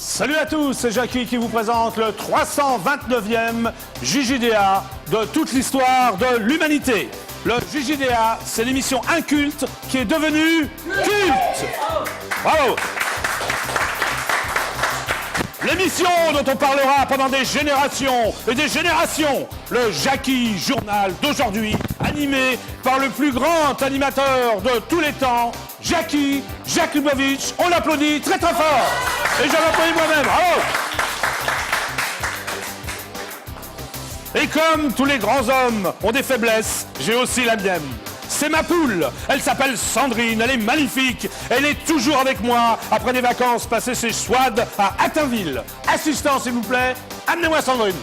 Salut à tous, c'est Jackie qui vous présente le 329e JJDA de toute l'histoire de l'humanité. Le JJDA, c'est l'émission inculte qui est devenue culte. Bravo. L'émission dont on parlera pendant des générations et des générations. Le Jackie Journal d'aujourd'hui, animé par le plus grand animateur de tous les temps, Jackie Jakubowicz. On l'applaudit très très fort. Et je l'applaudis moi-même. Bravo. Et comme tous les grands hommes ont des faiblesses, j'ai aussi la mienne. C'est ma poule. Elle s'appelle Sandrine, elle est magnifique. Elle est toujours avec moi après des vacances passées chez Swad à Attinville. Assistant, s'il vous plaît, amenez-moi Sandrine.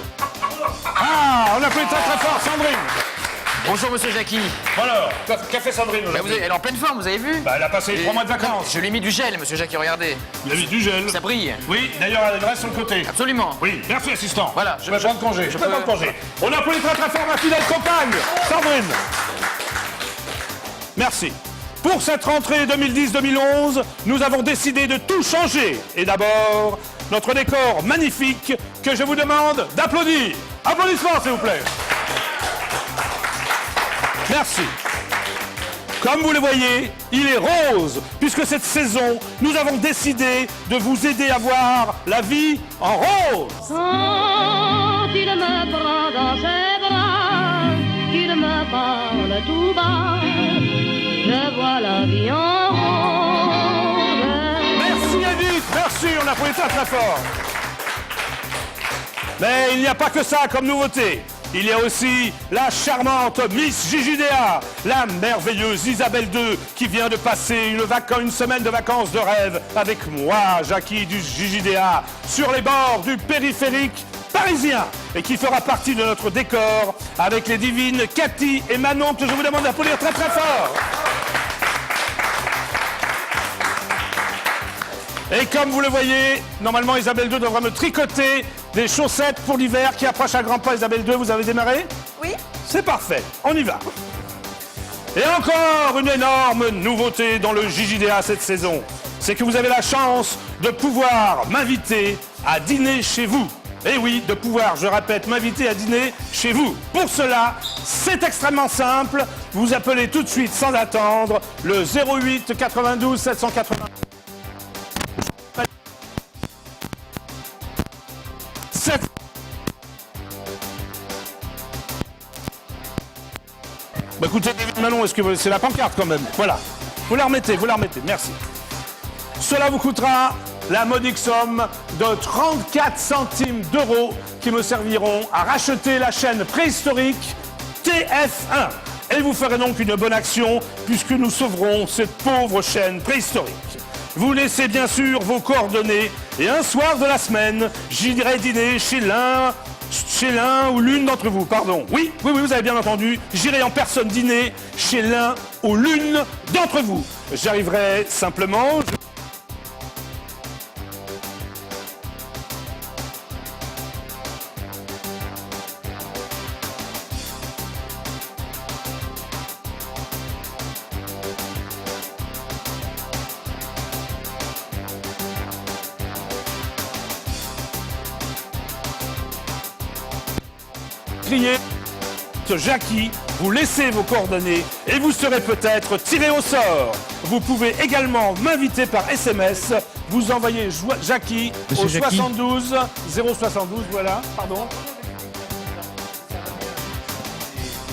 Ah, on applaudit très très fort Sandrine. Bonjour Monsieur Jackie. Alors, qu'a fait Sandrine aujourd'hui? Elle est en pleine forme, vous avez vu? Elle a passé 3 mois de vacances. Je lui ai mis du gel, Monsieur Jackie, regardez. Il a mis du gel. Ça brille. Oui, d'ailleurs, elle reste sur le côté. Absolument. Oui, merci assistant. Voilà. Je vais prendre congé. Je peux prendre congé. On applaudit très très fort ma fidèle compagne, Sandrine. Merci. Pour cette rentrée 2010-2011, nous avons décidé de tout changer. Et d'abord, notre décor magnifique que je vous demande d'applaudir. Applaudissements, s'il vous plaît. Merci. Comme vous le voyez, il est rose, puisque cette saison, nous avons décidé de vous aider à voir la vie en rose. Quand il me prend dans ses bras, qu'il me parle tout bas, je vois la vie en rose. Merci Edith, merci, on applaudit très très fort. Mais il n'y a pas que ça comme nouveauté. Il y a aussi la charmante Miss JJDA, la merveilleuse Isabelle II, qui vient de passer une semaine de vacances de rêve avec moi, Jackie du JJDA, sur les bords du périphérique parisien, et qui fera partie de notre décor avec les divines Cathy et Manon, que je vous demande d'applaudir très très fort. Et comme vous le voyez, normalement Isabelle II devra me tricoter des chaussettes pour l'hiver qui approche à grands pas. Isabelle II, vous avez démarré? Oui. C'est parfait, on y va. Et encore une énorme nouveauté dans le JJDA cette saison, c'est que vous avez la chance de pouvoir m'inviter à dîner chez vous. Et oui, de pouvoir, je répète, m'inviter à dîner chez vous. Pour cela, c'est extrêmement simple. Vous appelez tout de suite sans attendre le 08 92 780. Bah écoutez, David Manon, est-ce que c'est la pancarte quand même? Voilà. Vous la remettez, merci. Cela vous coûtera la modique somme de 34 centimes d'euros qui me serviront à racheter la chaîne préhistorique TF1. Et vous ferez donc une bonne action puisque nous sauverons cette pauvre chaîne préhistorique. Vous laissez bien sûr vos coordonnées et un soir de la semaine, j'irai dîner chez l'un ou l'une d'entre vous, pardon. Oui, vous avez bien entendu, j'irai en personne dîner chez l'un ou l'une d'entre vous. J'arriverai simplement... Criez Jackie, vous laissez vos coordonnées et vous serez peut-être tiré au sort. Vous pouvez également m'inviter par SMS. Vous envoyez Jackie au 72 072, voilà, pardon.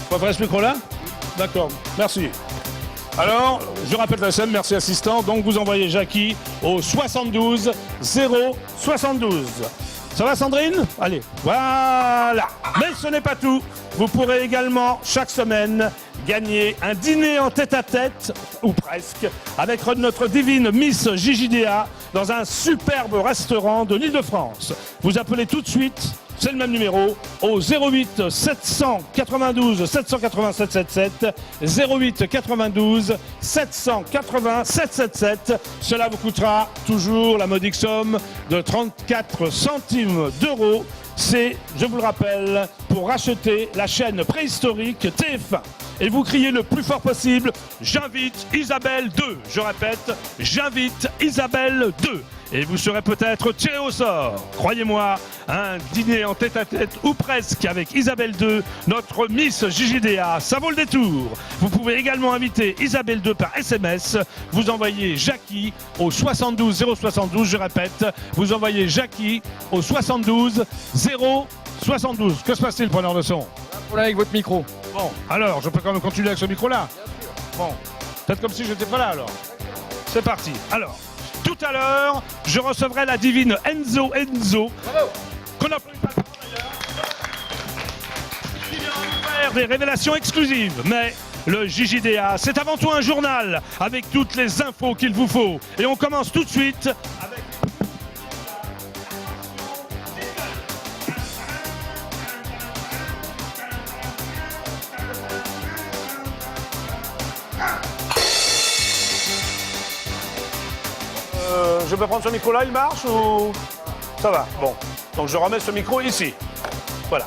Pas faire ce micro-là? D'accord, merci. Alors, je rappelle la scène, merci assistant. Donc vous envoyez Jackie au 72 072. Ça va Sandrine? Allez, voilà. Mais ce n'est pas tout. Vous pourrez également, chaque semaine, gagner un dîner en tête-à-tête, ou presque, avec notre divine Miss JJDA dans un superbe restaurant de l'Île-de-France. Vous appelez tout de suite, c'est le même numéro, au 08 792 780 777, 08 92 780 777. Cela vous coûtera toujours la modique somme de 34 centimes d'euros. C'est, je vous le rappelle, pour racheter la chaîne préhistorique TF1. Et vous criez le plus fort possible, j'invite Isabelle II. Je répète, j'invite Isabelle II. et vous serez peut-être tiré au sort. Croyez-moi, un dîner en tête-à-tête ou presque avec Isabelle II, notre Miss JJDA, ça vaut le détour. Vous pouvez également inviter Isabelle II par SMS. Vous envoyez Jackie au 72 072, je répète, vous envoyez Jackie au 72 072. Que se passe-t-il, preneur de son? Problème avec votre micro. Bon, alors, je peux quand même continuer avec ce micro-là? Bon, faites comme si je n'étais pas là, alors. C'est parti. Alors, tout à l'heure, je recevrai la divine Enzo, qu'on applaudit pas d'ailleurs, qui vient nous faire des révélations exclusives. Mais le JJDA, c'est avant tout un journal avec toutes les infos qu'il vous faut. Et on commence tout de suite avec... je peux prendre ce micro-là, il marche ou... Ça va, bon. Donc je remets ce micro ici. Voilà.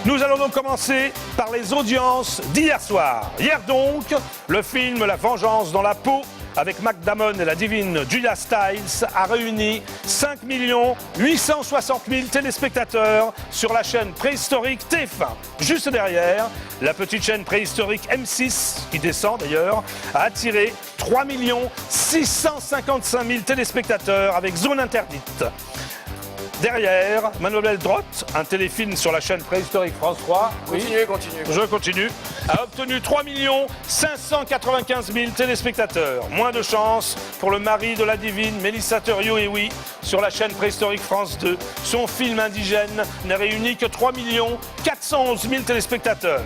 Nous allons donc commencer par les audiences d'hier soir. Hier donc, le film La Vengeance dans la peau, avec Matt Damon et la divine Julia Stiles, a réuni 5 860 000 téléspectateurs sur la chaîne préhistorique TF1. Juste derrière, la petite chaîne préhistorique M6, qui descend d'ailleurs, a attiré 3 655 000 téléspectateurs avec Zone Interdite. Derrière, Manuel Drotte, un téléfilm sur la chaîne préhistorique France 3. Continuez. Je continue. A obtenu 3 595 000 téléspectateurs. Moins de chance pour le mari de la divine Mélissa Thuriot sur la chaîne préhistorique France 2. Son film indigène n'a réuni que 3 411 000 téléspectateurs.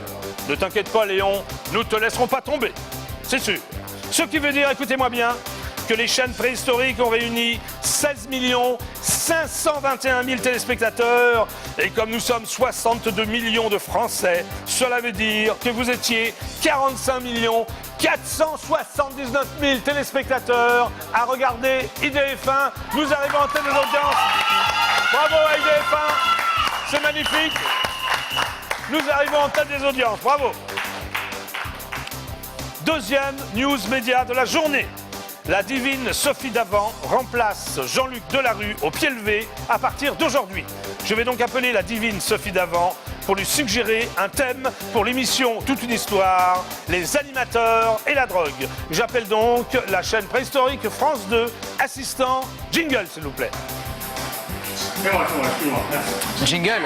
Ne t'inquiète pas, Léon, nous ne te laisserons pas tomber. C'est sûr. Ce qui veut dire, écoutez-moi bien, que les chaînes préhistoriques ont réuni 16 521 000 téléspectateurs. Et comme nous sommes 62 millions de Français, cela veut dire que vous étiez 45 479 000 téléspectateurs à regarder IDF1. Nous arrivons en tête des audiences. Bravo à IDF1, c'est magnifique. Nous arrivons en tête des audiences, bravo. Deuxième news média de la journée. La divine Sophie Davant remplace Jean-Luc Delarue au pied levé à partir d'aujourd'hui. Je vais donc appeler la divine Sophie Davant pour lui suggérer un thème pour l'émission Toute une histoire, les animateurs et la drogue. J'appelle donc la chaîne préhistorique France 2, assistant jingle s'il vous plaît. Excusez-moi, merci. Jingle.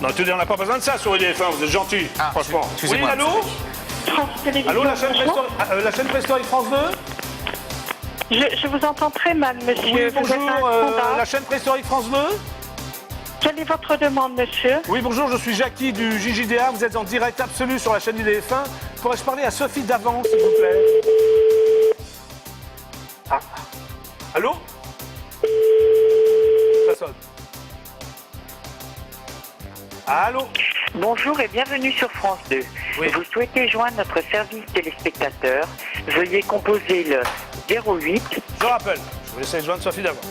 Non, tu dis, on n'a pas besoin de ça sur IDF1, vous êtes gentil, Ah, franchement. Oui, excusez-moi. allô? Allô, la chaîne préhistorique France 2? Je vous entends très mal, monsieur. Oui, Vous êtes bonjour, un standard. la chaîne préhistorique France 2? Quelle est votre demande, monsieur? Oui, bonjour, je suis Jackie du JJDA, vous êtes en direct absolu sur la chaîne IDF1. Pourrais-je parler à Sophie Davant, s'il vous plaît? Ah. Allô? Ça sonne. Allô? Bonjour et bienvenue sur France 2. Oui. Vous souhaitez joindre notre service téléspectateur? Veuillez composer le 08. Je rappelle, je vais essayer de joindre Sophie Davant.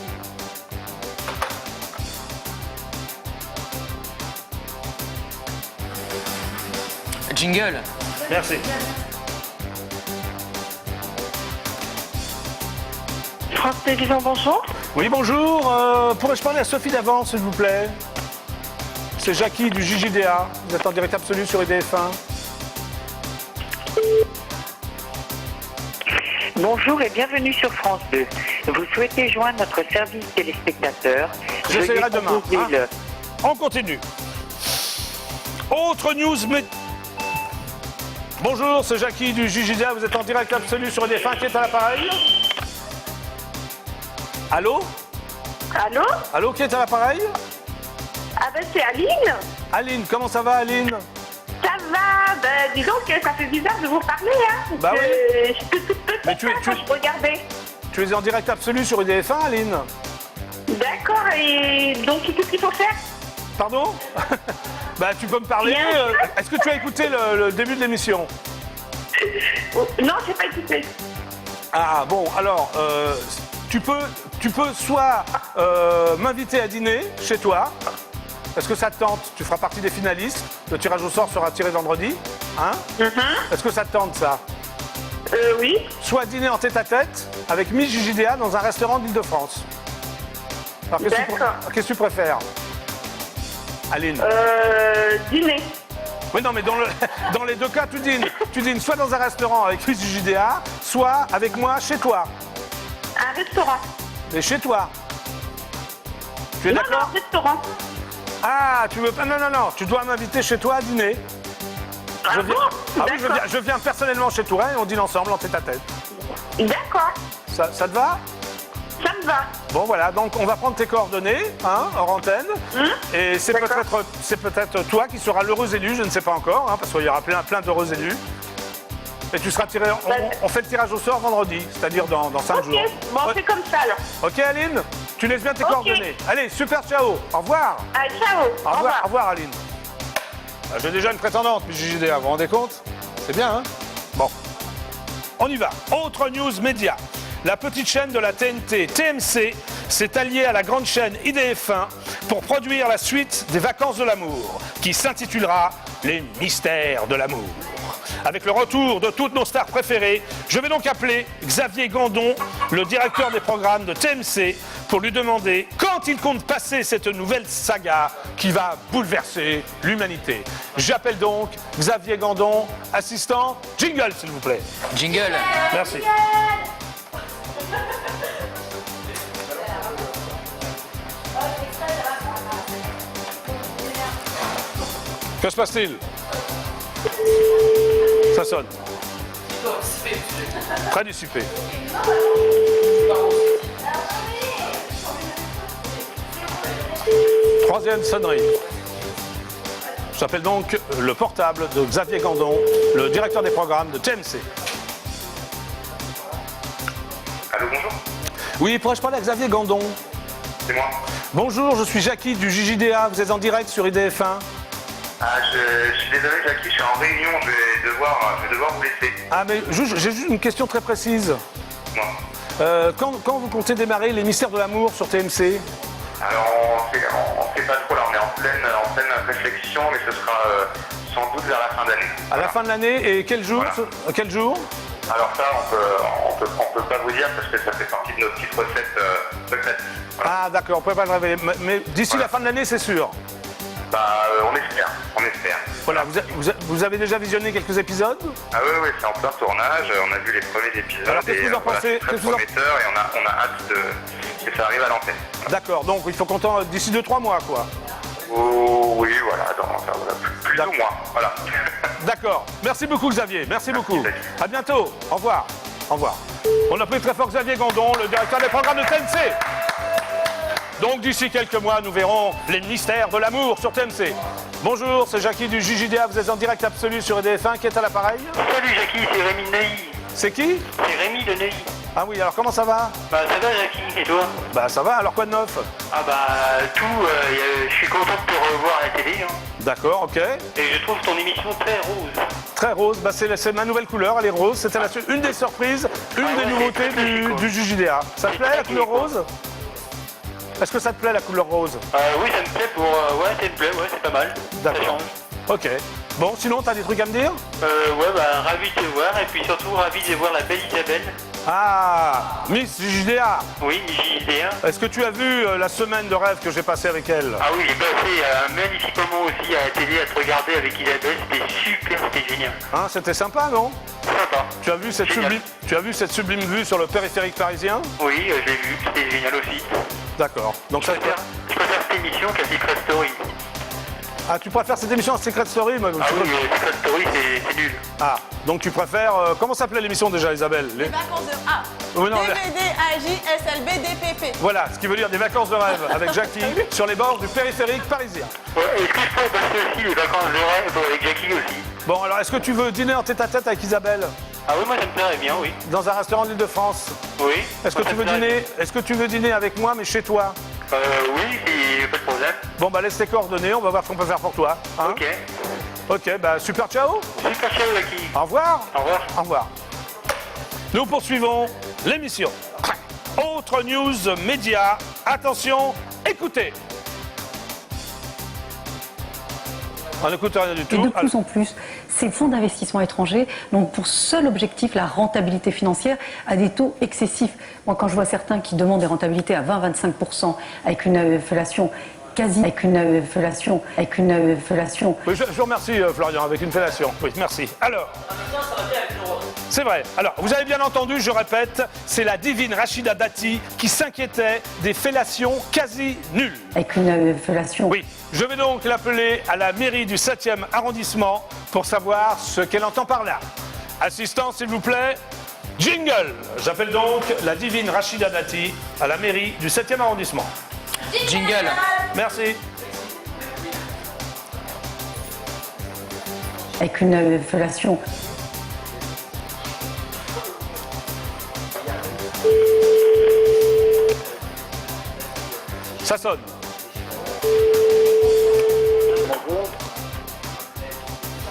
Jingle. Merci. France Télévisions, bonjour. Oui, bonjour, pourrais-je parler à Sophie Davant, s'il vous plaît? C'est Jackie du JJDA, vous êtes en direct absolu sur IDF1. Bonjour et bienvenue sur France 2. Vous souhaitez joindre notre service téléspectateur? J'essaierai Veuillez demain, composer hein. le... On continue. Autre news, mais... Bonjour, c'est Jackie du JJDA, vous êtes en direct absolu sur IDF1, qui est à l'appareil? Allô? Allô? Allô, qui est à l'appareil? Ah ben c'est Aline. Aline, comment ça va, Aline? Ça va, ben dis donc ça fait bizarre de vous parler, hein. Bah je suis toute petite, Mais tu regardais. Tu es en direct absolu sur IDF1, Aline? D'accord, et donc qu'est-ce qu'il faut faire? Pardon? Bah, tu peux me parler. Bien sûr. Est-ce que tu as écouté le début de l'émission? Non, j'ai pas écouté. Ah, bon, alors, tu peux soit m'inviter à dîner chez toi, Est-ce que ça te tente? Tu feras partie des finalistes. Le tirage au sort sera tiré vendredi. Hein? Est-ce que ça te tente, ça? Oui. Soit dîner en tête-à-tête avec Miss JJDA dans un restaurant d'Île-de-France. Alors, qu'est-ce que tu préfères, Aline? Dîner. Oui, non, mais dans les deux cas, tu dînes. Tu dînes soit dans un restaurant avec Miss JJDA, soit avec moi chez toi. Un restaurant. Et chez toi. Tu es Non, d'accord? restaurant. Ah, tu veux pas? Non, non, non. Tu dois m'inviter chez toi à dîner. Ah bon? Ah oui, je viens personnellement chez toi et on dîne ensemble en tête-à-tête. D'accord. Ça te va? Ça me va. Bon, voilà. Donc, on va prendre tes coordonnées, hein, hors antenne. Et c'est peut-être toi qui seras l'heureux élu, je ne sais pas encore, hein, parce qu'il y aura plein d'heureux élus. Et tu seras tiré. On fait le tirage au sort vendredi, c'est-à-dire dans 5 jours. Ok, bon, c'est comme ça alors. Ok, Aline? Tu laisses bien tes coordonnées. Allez, super, ciao. Au revoir. Ah, ciao. Au revoir, Aline. J'ai déjà une prétendante, puis JJDA, vous vous rendez compte? C'est bien, hein? Bon. On y va. Autre news média. La petite chaîne de la TNT, TMC, s'est alliée à la grande chaîne IDF1 pour produire la suite des Vacances de l'amour, qui s'intitulera Les Mystères de l'amour. Avec le retour de toutes nos stars préférées, je vais donc appeler Xavier Gandon, le directeur des programmes de TMC, pour lui demander quand il compte passer cette nouvelle saga qui va bouleverser l'humanité. J'appelle donc Xavier Gandon, assistant. Jingle, s'il vous plaît. Jingle. Merci. Que se passe-t-il? Ça sonne. Très dissipé. Troisième sonnerie. J'appelle donc le portable de Xavier Gandon, le directeur des programmes de TMC. Allô, bonjour. Oui, pourrais-je parler à Xavier Gandon? C'est moi. Bonjour, je suis Jackie du JJDA, vous êtes en direct sur IDF1. Ah, je suis désolé, Jackie, je suis en réunion, je vais devoir vous laisser. Ah, mais j'ai juste une question très précise. Moi. Quand vous comptez démarrer les Mystères de l'amour sur TMC? Alors, on sait pas trop là, on est en pleine réflexion, mais ce sera sans doute vers la fin d'année. À la fin de l'année, et quel jour? Voilà. Quel jour? Alors ça, on peut pas vous dire parce que ça fait partie de nos petites recettes secrètes. Voilà. Ah, d'accord, on peut pas le révéler. Mais d'ici la fin de l'année, c'est sûr. Bah, on espère. Voilà, vous avez déjà visionné quelques épisodes? Ah oui, c'est en plein tournage, on a vu les premiers épisodes. Alors, qu'est-ce que vous en pensez? C'est très prometteur et on a hâte que ça arrive à l'antenne. Voilà. D'accord, donc il faut qu'on tente d'ici 2-3 mois, quoi. Oh, oui, voilà, plus ou moins, voilà. D'accord, merci beaucoup Xavier, merci beaucoup. À bientôt, au revoir. Au revoir. On a pris très fort Xavier Gandon, le directeur des programmes de TMC. Donc d'ici quelques mois, nous verrons les mystères de l'amour sur TMC. Bonjour, c'est Jackie du JJDA, vous êtes en direct absolu sur EDF1, qui est à l'appareil? Salut Jackie, c'est Rémi de Neuilly. C'est qui? C'est Rémi de Neuilly. Ah oui, alors comment ça va? Bah ça va Jackie, et toi? Bah ça va, alors quoi de neuf? Ah bah tout, je suis content de te revoir à la télé. Hein. D'accord, ok. Et je trouve ton émission très rose. Très rose, bah c'est ma nouvelle couleur, elle est rose. C'était une des surprises, une des nouveautés du JJDA. Ça te plaît la couleur rose? Est-ce que ça te plaît la couleur rose? Oui, ça me plaît pour... ouais, ça me plaît, ouais, c'est pas mal. D'accord. Ça change. Ok. Bon, sinon, t'as des trucs à me dire? Ouais, bah ravi de te voir, et puis surtout ravi de voir la belle Isabelle. Ah, Miss JJDA. Oui, JJDA. Est-ce que tu as vu la semaine de rêve que j'ai passée avec elle? Ah oui, j'ai passé un magnifique moment aussi à la télé à te regarder avec Isabelle, c'était super, c'était génial. Hein, c'était sympa, non? Sympa. Tu as vu cette sublime vue sur le périphérique parisien? Oui, je l'ai vu, c'était génial aussi. D'accord. Donc Je préfère cette émission qu'à Secret Story. Ah, tu préfères cette émission à Secret Story? Moi, Ah oui, Secret Story, c'est nul. Ah, donc tu préfères... comment s'appelait l'émission déjà, Isabelle? Les vacances de A. Oui, non, DVD, AJ, SLB, DPP. Voilà, ce qui veut dire des vacances de rêve avec Jackie sur les bords du périphérique parisien. Ouais, est-ce que je pourrais passer aussi les vacances de rêve avec Jackie aussi? Bon, alors, est-ce que tu veux dîner en tête-à-tête avec Isabelle? Ah oui, moi ça me plairait bien, oui. Dans un restaurant d'Île-de-France? Oui. Est-ce que tu veux dîner avec moi, mais chez toi? Oui, pas de problème. Bon, bah laisse tes coordonnées, on va voir ce qu'on peut faire pour toi. Hein? Ok. Ok, bah super, ciao. Super ciao, Jackie. Au revoir. Au revoir. Au revoir. Nous poursuivons l'émission. Autre news média. Attention, écoutez. On ne coûte rien du tout. Et de plus en plus, ces fonds d'investissement étrangers n'ont pour seul objectif la rentabilité financière à des taux excessifs. Moi, quand je vois certains qui demandent des rentabilités à 20-25% avec une inflation avec une fellation. Oui, je vous remercie, Florian, avec une fellation. Oui, merci. Alors, c'est vrai. Alors, vous avez bien entendu, je répète, c'est la divine Rachida Dati qui s'inquiétait des fellations quasi nulles. Avec une fellation. Oui, je vais donc l'appeler à la mairie du 7e arrondissement pour savoir ce qu'elle entend par là. Assistant, s'il vous plaît. Jingle. J'appelle donc la divine Rachida Dati à la mairie du 7e arrondissement. Jingle. Merci. Avec une fellation. Ça sonne.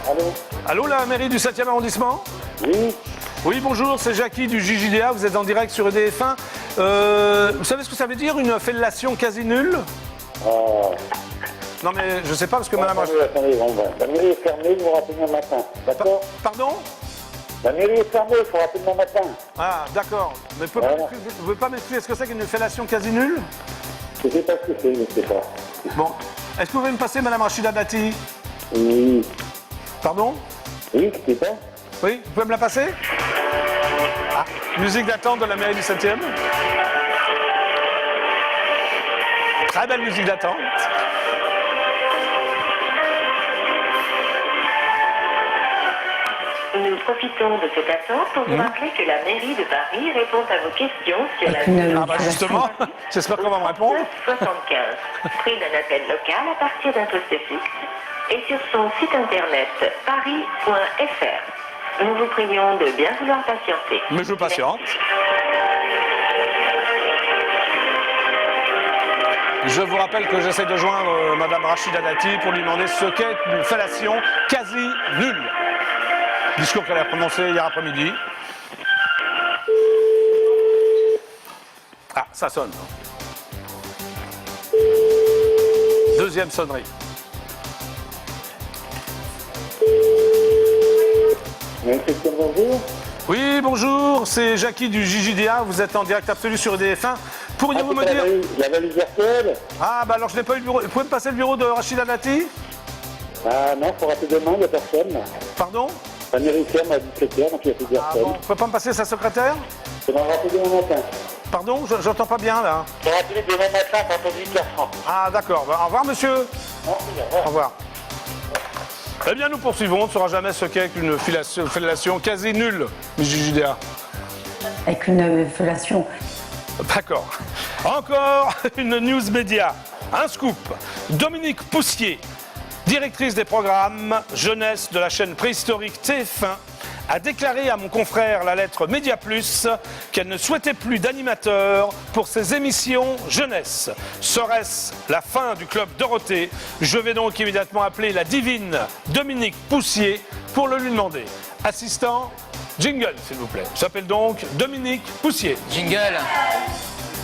Allô? Allô, la mairie du 7e arrondissement? Oui. Oui, bonjour, c'est Jackie du JJDA, vous êtes en direct sur EDF1. Vous savez ce que ça veut dire, une fellation quasi nulle? Non mais je sais pas parce que madame... Attendez, la mairie est fermée, vous vous rappelez demain matin, d'accord? Pardon? La mairie est fermée, il faut rappeler demain matin. Ah, d'accord. Mais vous ne pouvez pas m'expliquer ce que c'est qu'une fellation quasi nulle? Je ne sais pas ce que c'est, je ne sais pas. Bon, est-ce que vous pouvez me passer madame Rachida Dati? Oui. Pardon? Oui, je sais pas. Oui, vous pouvez me la passer? Ah, musique d'attente de la mairie du 7e. Très belle musique d'attente. Nous profitons de cette attente pour vous rappeler que la mairie de Paris répond à vos questions sur la Ah bah justement, j'espère qu'on va me répondre. 75, prix d'un appel local à partir d'un poste fixe et sur son site internet paris.fr. Nous vous prions de bien vouloir patienter. Mais je patiente. Je vous rappelle que j'essaie de joindre madame Rachida Dati pour lui demander ce qu'est une fellation quasi nulle. Discours qu'elle a prononcé hier après-midi. Ah, ça sonne. Deuxième sonnerie. Bonjour. Oui, bonjour, c'est Jackie du JJDA, vous êtes en direct absolu sur EDF1. Pourriez-vous me dire... La valise virtuelle? Ah, bah alors je n'ai pas eu le bureau. Vous pouvez me passer le bureau de Rachida Dati? Ah non, il faut rappeler demain, il n'y a personne. Pardon? La mairie ferme à 17h, donc il n'y a plus de Ah personne. bon, vous pouvez pas me passer sa secrétaire? Je vais rappeler demain matin. Pardon, j'entends pas bien là. Je vais rappeler demain matin à partir de 8h30. Ah d'accord, bah, au revoir monsieur. Merci, au revoir. Au revoir. Eh bien nous poursuivons, on ne saura jamais ce qu'est une fellation quasi nulle, JJDA. Avec une fellation. D'accord. Encore une news média. Un scoop. Dominique Poussier, directrice des programmes jeunesse de la chaîne préhistorique TF1, a déclaré à mon confrère La Lettre Média Plus qu'elle ne souhaitait plus d'animateurs pour ses émissions jeunesse. Serait-ce la fin du club Dorothée? Je vais donc immédiatement appeler la divine Dominique Poussier pour le lui demander. Assistant, jingle s'il vous plaît. J'appelle donc Dominique Poussier. Jingle.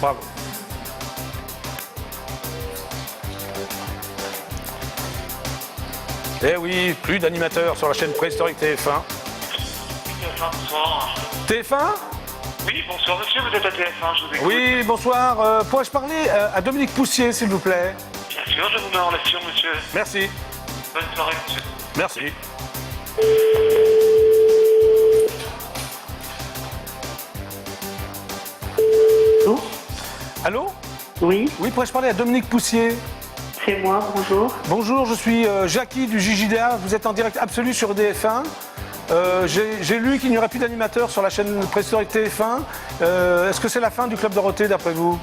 Bravo. Eh oui, plus d'animateurs sur la chaîne préhistorique TF1. Bonsoir. TF1? Oui, bonsoir monsieur, vous êtes à TF1, je vous écoute. Oui, bonsoir. Pourrais-je parler à Dominique Poussier, s'il vous plaît? Bien sûr, je vous mets en relation, monsieur. Merci. Bonne soirée, monsieur. Merci. Allô? Allô? Oui, Oui, pourrais-je parler à Dominique Poussier? c'est moi, bonjour. Bonjour, je suis Jackie du JJDA. Vous êtes en direct absolu sur EDF1. J'ai lu qu'il n'y aurait plus d'animateurs sur la chaîne préhistorique TF1. Est-ce que c'est la fin du club Dorothée d'après vous?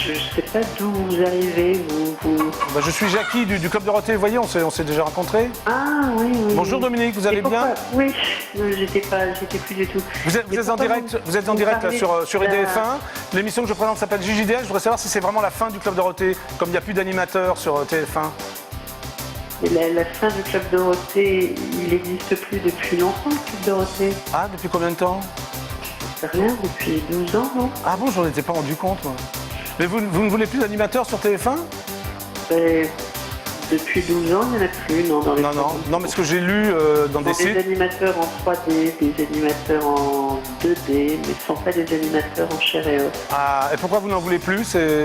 Je ne sais pas d'où vous arrivez, vous... Bah, je suis Jackie du club Dorothée. Vous voyez, on s'est déjà rencontrés. Ah, oui, oui. Bonjour oui. Dominique, vous allez Et pourquoi... bien? Oui, j'étais plus du tout. Vous êtes en direct, vous êtes en direct là, sur EDF1. L'émission que je présente s'appelle JJDA. Je voudrais savoir si c'est vraiment la fin du club Dorothée, comme il n'y a plus d'animateurs sur TF1. La fin du club Dorothée, il n'existe plus depuis longtemps, le club Dorothée. Ah, depuis combien de temps? Rien, depuis 12 ans, non? Ah bon, j'en étais pas rendu compte. Moi. Mais vous ne voulez plus d'animateurs sur TF1? Depuis 12 ans, il n'y en a plus, non, dans les Non, mais ce que j'ai lu dans des Des sites... animateurs en 3D, des animateurs en 2D, mais ce ne sont pas des animateurs en chair et os. Ah, et pourquoi vous n'en voulez plus? C'est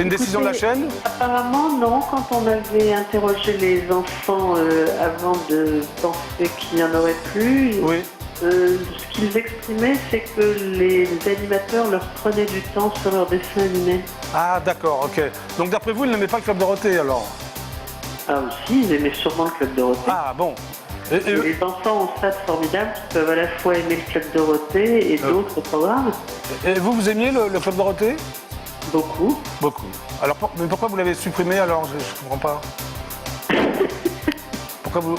une décision de la chaîne? Apparemment, non. Quand on avait interrogé les enfants avant de penser qu'il n'y en aurait plus, Oui. ce qu'ils exprimaient, c'est que les animateurs leur prenaient du temps sur leurs dessins animés. Ah, d'accord, ok. Donc d'après vous, ils n'aimaient pas le Club Dorothée, alors? Ah aussi, ils aimaient sûrement le Club Dorothée. Ah, bon. Et Les enfants ont ça de formidable, qu'ils peuvent à la fois aimer le Club Dorothée et d'autres programmes. et vous aimiez le Club Dorothée? Beaucoup. Beaucoup. Alors, mais pourquoi vous l'avez supprimé, alors? Je comprends pas. Pourquoi vous...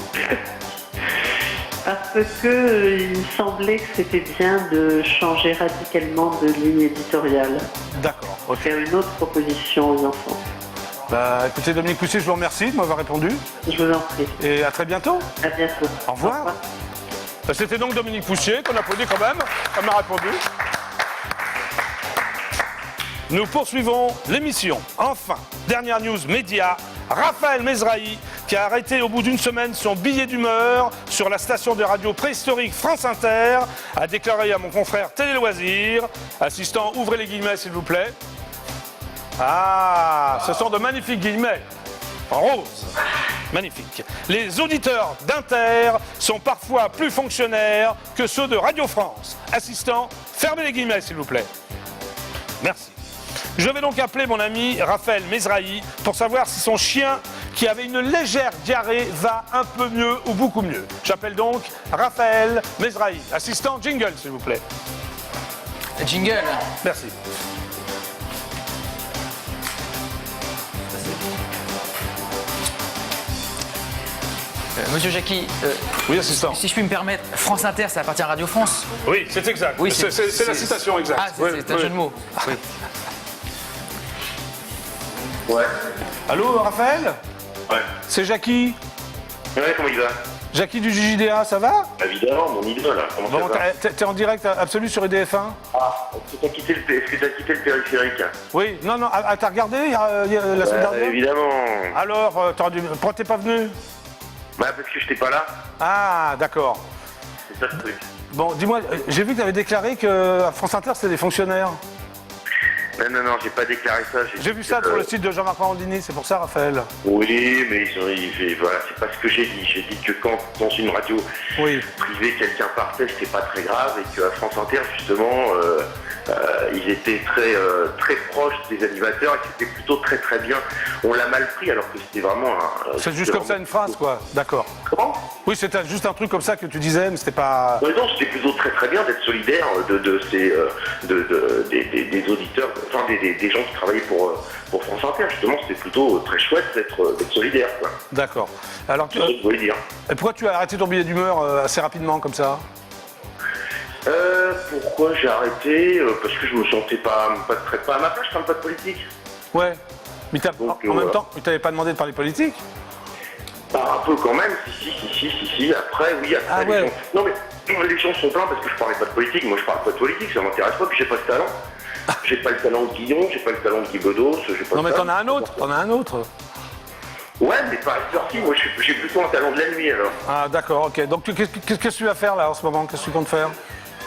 Parce que il me semblait que c'était bien de changer radicalement de ligne éditoriale. D'accord, ok. Faire une autre proposition aux enfants. Bah, écoutez, Dominique Poussier, je vous remercie de m'avoir répondu. Je vous en prie. Et à très bientôt. À bientôt. Au revoir. C'était donc Dominique Poussier, qu'on applaudit quand même. Elle m'a répondu. Nous poursuivons l'émission. Enfin, dernière news média. Raphaël Mesrahi, qui a arrêté au bout d'une semaine son billet d'humeur sur la station de radio préhistorique France Inter, a déclaré à mon confrère Télé Loisirs, assistant, ouvrez les guillemets s'il vous plaît. Ah, ce sont de magnifiques guillemets, en rose, magnifique. Les auditeurs d'Inter sont parfois plus fonctionnaires que ceux de Radio France. Assistant, fermez les guillemets s'il vous plaît. Merci. Je vais donc appeler mon ami Raphaël Mesrahi pour savoir si son chien, qui avait une légère diarrhée, va un peu mieux ou beaucoup mieux. J'appelle donc Raphaël Mesrahi. Assistant, jingle s'il vous plaît. Jingle. Merci. Monsieur Jackie, Oui, assistant. si je puis me permettre, France Inter, ça appartient à Radio France. Oui, c'est exact. Oui, c'est la citation exacte. Ah, Oui, c'est un oui. jeu de mots. Oui. Ouais. Allô, Raphaël? Ouais. C'est Jackie. Ouais, comment il va? Jackie du JJDA, ça va? Évidemment, mon idole. Comment Bon, ça va? t'es en direct absolu sur EDF1? Ah, est-ce que t'as quitté le périphérique? Oui, non, t'as regardé la semaine dernière? Évidemment. Alors, pourquoi t'es pas venu? Bah, parce que j'étais pas là. Ah, d'accord. C'est ça le truc. Bon, dis-moi, j'ai vu que t'avais déclaré que à France Inter, c'était des fonctionnaires. Non, j'ai pas déclaré ça. J'ai vu ça sur le site de Jean-Marc Morandini, c'est pour ça, Raphaël. Oui, mais voilà, c'est pas ce que j'ai dit. J'ai dit que quand dans une radio Oui. privée, quelqu'un partait, c'était pas très grave, et qu'à France Inter, justement, ils étaient très proches des animateurs, et que c'était plutôt très très bien. On l'a mal pris, alors que c'était vraiment un... C'est juste comme ça une phrase, quoi. D'accord. Comment? Oui, c'était juste un truc comme ça que tu disais, mais c'était pas... Non, c'était plutôt très très bien d'être solidaire des auditeurs, enfin des gens qui travaillaient pour France Inter. Justement, c'était plutôt très chouette d'être solidaire, quoi. D'accord. Alors, C'est ce que je voulais dire. et pourquoi tu as arrêté ton billet d'humeur assez rapidement, comme ça? Pourquoi j'ai arrêté? Parce que je me sentais pas à ma place, je parle pas de politique. Ouais. Mais Donc, en même temps, tu t'avais pas demandé de parler politique? Bah, un peu quand même, si. Après, oui, après, Ah les ouais. gens... Non, mais les gens sont pleins parce que je parlais pas de politique. Moi, je parle pas de politique, ça m'intéresse pas, puis j'ai pas de talent. J'ai pas le talent de Guillon, j'ai pas le talent de Guy Bedos, j'ai pas Non, de mais talent. t'en as un autre. Ouais, mais pas à cette heure-ci, moi, j'ai plutôt un talent de la nuit, alors. Ah, d'accord, ok. Donc, qu'est-ce que tu vas faire, là, en ce moment? Qu'est-ce que tu comptes faire?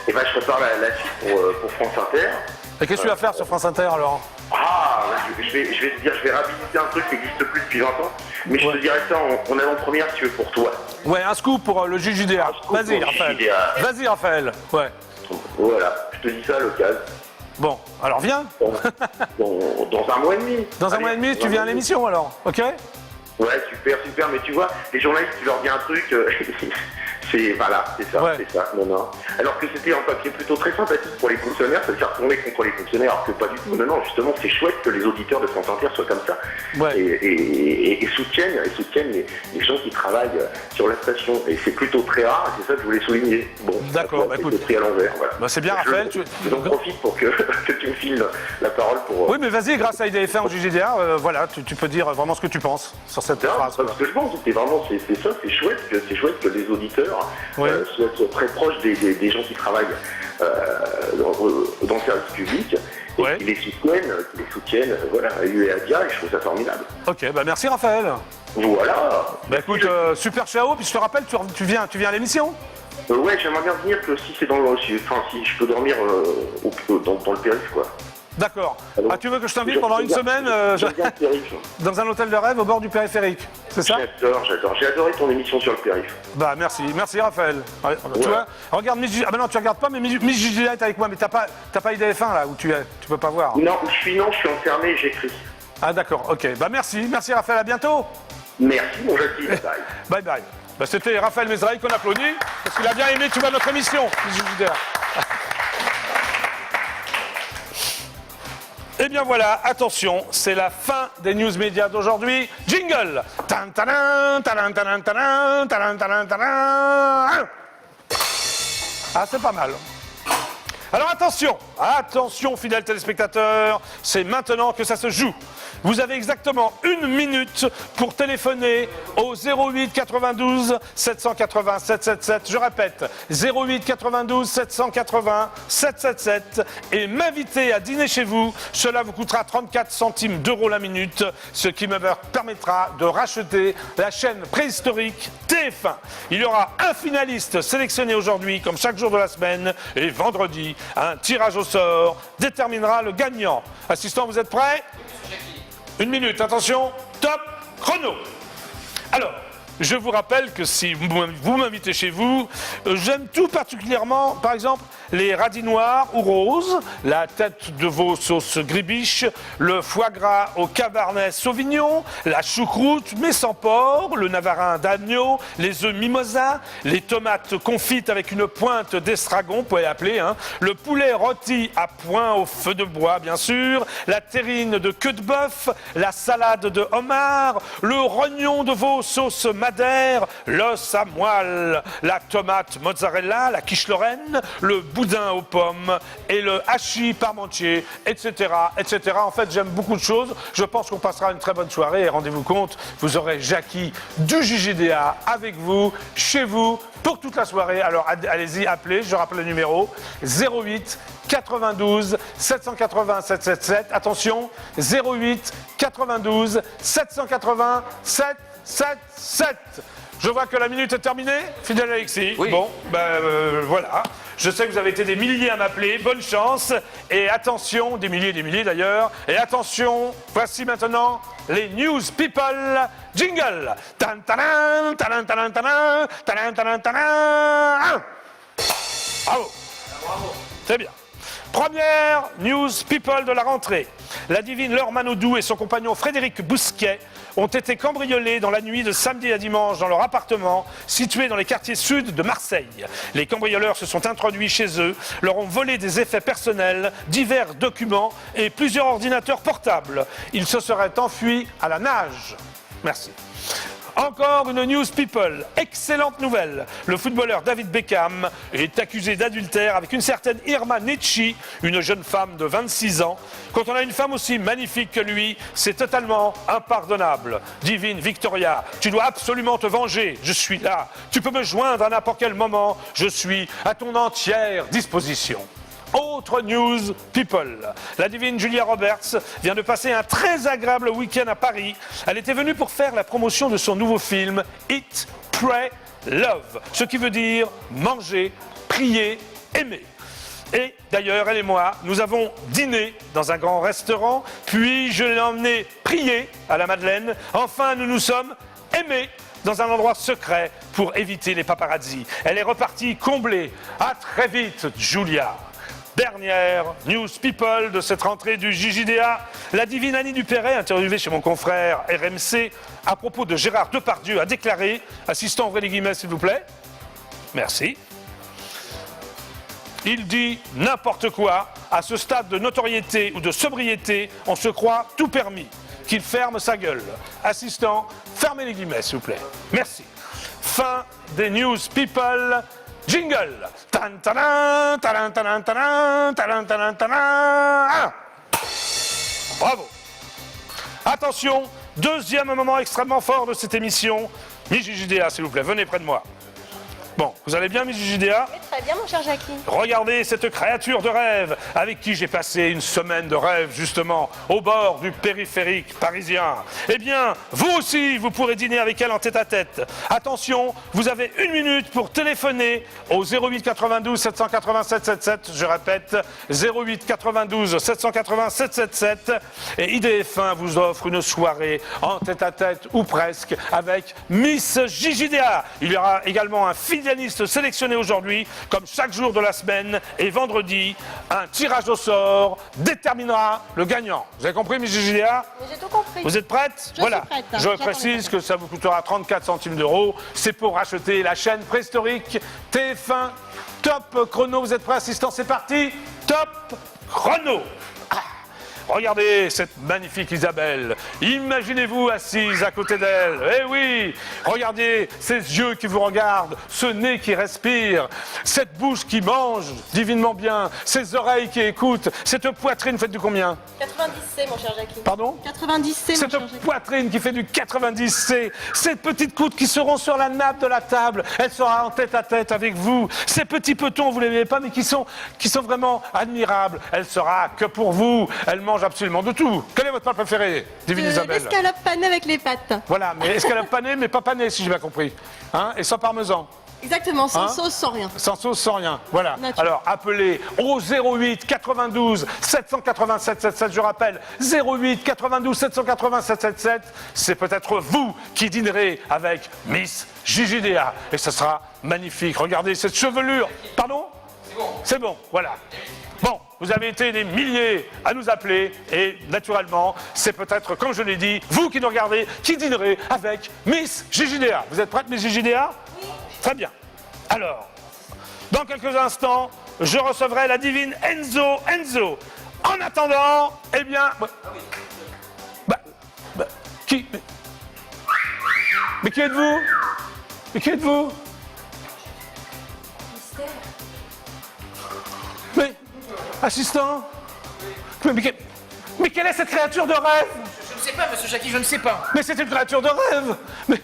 Et ben, je prépare la suite pour France Inter. Et qu'est-ce que tu vas faire sur France Inter, alors? Ah, je vais te dire, je vais réhabiliter un truc qui n'existe plus depuis 20 ans, mais je te dirai ça en avant-première si tu veux pour toi. Ouais, un scoop pour le JJDA. Un scoop Vas-y, pour le Raphaël. JJDA. Vas-y, Raphaël. Ouais. Voilà, je te dis ça à l'occasion. Bon, alors viens. Dans un mois et demi. Dans un Allez, mois et demi, tu viens à l'émission, alors. Ok? Ouais, super, mais tu vois, les journalistes, tu leur dis un truc, voilà, c'est ça, Ouais. c'est ça, non. Alors que c'était un papier plutôt très sympathique pour les fonctionnaires, ça veut dire tourner contre les fonctionnaires, alors que pas du tout, non, justement, c'est chouette que les auditeurs de France Inter soient comme ça, Ouais. et soutiennent les gens qui travaillent sur la station, et c'est plutôt très rare, et c'est ça que je voulais souligner. Bon, D'accord, bah, écoute. c'est pris à l'envers, voilà. Bah, c'est bien, Raphaël. J'en profite pour que tu me files la parole pour... Oui, mais vas-y, grâce à IDF1 au JJDA, voilà, tu peux dire vraiment ce que tu penses sur cette Non, phrase. parce que je pense que c'est vraiment, c'est ça, c'est chouette que les auditeurs Ouais. soient très proches des gens qui travaillent dans le service public et Ouais. qui les soutiennent, voilà, à U et à Dia, et je trouve ça formidable. Ok, bah merci Raphaël. Voilà. Bah écoute, super ciao, puis je te rappelle, tu viens à l'émission. Ouais, j'aimerais bien venir que si c'est si je peux dormir dans le périph', quoi. D'accord. Alors, Ah, tu veux que je t'invite pendant une semaine J'aime bien le périph'. dans un hôtel de rêve au bord du périphérique, c'est ça? J'adore. J'ai adoré ton émission sur le périph'. Bah merci Raphaël. Ouais, tu vois, regarde Miss Gigi. Ah bah non, tu regardes pas, mais Miss Gigi est avec moi, mais t'as pas IDF1 là où tu es, tu peux pas voir. Non, je suis enfermé, j'écris. Ah d'accord, ok. Bah merci Raphaël, à bientôt. Merci, mon Jackie, bye. Bye bye. Bah, c'était Raphaël Mézraï qu'on applaudit, parce qu'il a bien aimé, tu vois, notre émission, Miss Gigi. Eh bien voilà, attention, c'est la fin des news médias d'aujourd'hui. Jingle. Tan, tadan, tadan, tadan, tadan, tadan, tadan, tadan. Ah, c'est pas mal. Alors attention fidèles téléspectateurs, c'est maintenant que ça se joue. Vous avez exactement 1 minute pour téléphoner au 08 92 780 777. Je répète, 08 92 780 777 et m'inviter à dîner chez vous. Cela vous coûtera 34 centimes d'euros la minute, ce qui me permettra de racheter la chaîne préhistorique TF1. Il y aura un finaliste sélectionné aujourd'hui, comme chaque jour de la semaine, et vendredi, un tirage au sort déterminera le gagnant. Assistant, vous êtes prêts? 1 minute, attention, top, chrono. Alors, je vous rappelle que si vous m'invitez chez vous, j'aime tout particulièrement, par exemple, les radis noirs ou roses, la tête de veau sauce gribiche, le foie gras au cabernet sauvignon, la choucroute mais sans porc, le navarin d'agneau, les œufs mimosa, les tomates confites avec une pointe d'estragon, vous pouvez l'appeler, hein, le poulet rôti à point au feu de bois, bien sûr, la terrine de queue de bœuf, la salade de homard, le rognon de veau sauce madère, l'os à moelle, la tomate mozzarella, la quiche lorraine, le boudin aux pommes et le hachis parmentier, etc., etc. En fait, j'aime beaucoup de choses. Je pense qu'on passera une très bonne soirée et rendez-vous compte, vous aurez Jackie du JGDA avec vous, chez vous, pour toute la soirée. Alors allez-y, appelez, je rappelle le numéro 08 92 780 777. Attention, 08 92 780 777. Je vois que la minute est terminée, fidèle Alexis. Oui. Bon, voilà. Je sais que vous avez été des milliers à m'appeler. Bonne chance. Et attention, des milliers d'ailleurs. Et attention, voici maintenant les News People Jingle. Tan, tanan, tanan, tanan, tanan, tanan, tanan, tanan. Bravo. C'est bien. Première News People de la rentrée. La divine Laure Manodou et son compagnon Frédéric Bousquet ont été cambriolés dans la nuit de samedi à dimanche dans leur appartement situé dans les quartiers sud de Marseille. Les cambrioleurs se sont introduits chez eux, leur ont volé des effets personnels, divers documents et plusieurs ordinateurs portables. Ils se seraient enfuis à la nage. Merci. Encore une news people. Excellente nouvelle. Le footballeur David Beckham est accusé d'adultère avec une certaine Irma Nietzsche, une jeune femme de 26 ans. Quand on a une femme aussi magnifique que lui, c'est totalement impardonnable. Divine Victoria, tu dois absolument te venger. Je suis là. Tu peux me joindre à n'importe quel moment. Je suis à ton entière disposition. Autre news people. La divine Julia Roberts vient de passer un très agréable week-end à Paris. Elle était venue pour faire la promotion de son nouveau film Eat, Pray, Love. Ce qui veut dire manger, prier, aimer. Et d'ailleurs, elle et moi, nous avons dîné dans un grand restaurant, puis je l'ai emmenée prier à la Madeleine. Enfin, nous nous sommes aimés dans un endroit secret pour éviter les paparazzis. Elle est repartie comblée. À très vite, Julia. Dernière news people de cette rentrée du JJDA. La divine Annie Dupéret, interviewée chez mon confrère RMC, à propos de Gérard Depardieu, a déclaré, assistant Aurélie Guimet s'il vous plaît, merci, il dit n'importe quoi, à ce stade de notoriété ou de sobriété, on se croit tout permis, qu'il ferme sa gueule. Assistant, fermez les guillemets s'il vous plaît, merci. Fin des news people. Jingle. Tan, tanan, tanan, tanan, tanan, tanan, tanan, tanan. Bravo. Attention, deuxième moment extrêmement fort de cette émission. Miss JJDA, s'il vous plaît, venez près de moi. Bon, vous allez bien, Miss JJDA ? Très bien, mon cher Jackie. Regardez cette créature de rêve avec qui j'ai passé une semaine de rêve justement au bord du périphérique parisien. Eh bien, vous aussi, vous pourrez dîner avec elle en tête-à-tête. Attention, vous avez 1 minute pour téléphoner au 08 92 787 77. Je répète, 08 92 787 77. Et IDF1 vous offre une soirée en tête-à-tête ou presque avec Miss JJDA. Il y aura également un finaliste sélectionné aujourd'hui, comme chaque jour de la semaine, et vendredi, un tirage au sort déterminera le gagnant. Vous avez compris, Miss JJDA? J'ai tout compris. Vous êtes prête? Je Voilà. suis prête. Je J'attends précise les que ça vous coûtera 34 centimes d'euros. C'est pour racheter la chaîne préhistorique TF1 Top Chrono. Vous êtes prêts, assistant? C'est parti. Top Chrono. Regardez cette magnifique Isabelle. Imaginez-vous assise à côté d'elle. Eh oui, regardez ces yeux qui vous regardent, ce nez qui respire, cette bouche qui mange divinement bien, ces oreilles qui écoutent, cette poitrine faite de combien? 90C, mon cher Jackie. Pardon? 90C, mon cher Jackie. Cette poitrine qui fait du 90C, cette petite coude qui seront sur la nappe de la table, elle sera en tête à tête avec vous. Ces petits petons, vous ne les voyez pas, mais qui sont vraiment admirables. Elle sera que pour vous. Elle mange absolument de tout. Quel est votre plat préféré, divine Isabelle? L'escalope panée avec les pâtes. Voilà, mais escalope panée, mais pas panée, si j'ai bien compris. Hein? Et sans parmesan. Exactement, sans Hein? sauce, sans rien. Sans sauce, sans rien. Voilà. Nature. Alors, appelez au 08 92 787 77. Je rappelle, 08 92 787 77. C'est peut-être vous qui dînerez avec Miss JJDA. Et ce sera magnifique. Regardez cette chevelure. Pardon? C'est bon, voilà. Bon, vous avez été des milliers à nous appeler et naturellement, c'est peut-être, comme je l'ai dit, vous qui nous regardez, qui dînerez avec Miss JJDA. Vous êtes prête, Miss JJDA? Oui. Très bien. Alors, dans quelques instants, je recevrai la divine Enzo. En attendant, eh bien... Qui? Mais qui êtes-vous? Mais qui êtes-vous? Mais, assistant? Mais quelle est cette créature de rêve? Je ne sais pas, monsieur Jackie, je ne sais pas. Mais c'est une créature de rêve! Mais...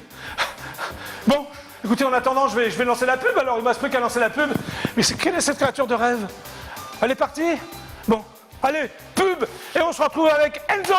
Bon, écoutez, en attendant, je vais lancer la pub, alors il ne me reste plus qu'à lancer la pub. Mais quelle est cette créature de rêve? Elle est partie? Bon, allez, pub! Et on se retrouve avec Enzo!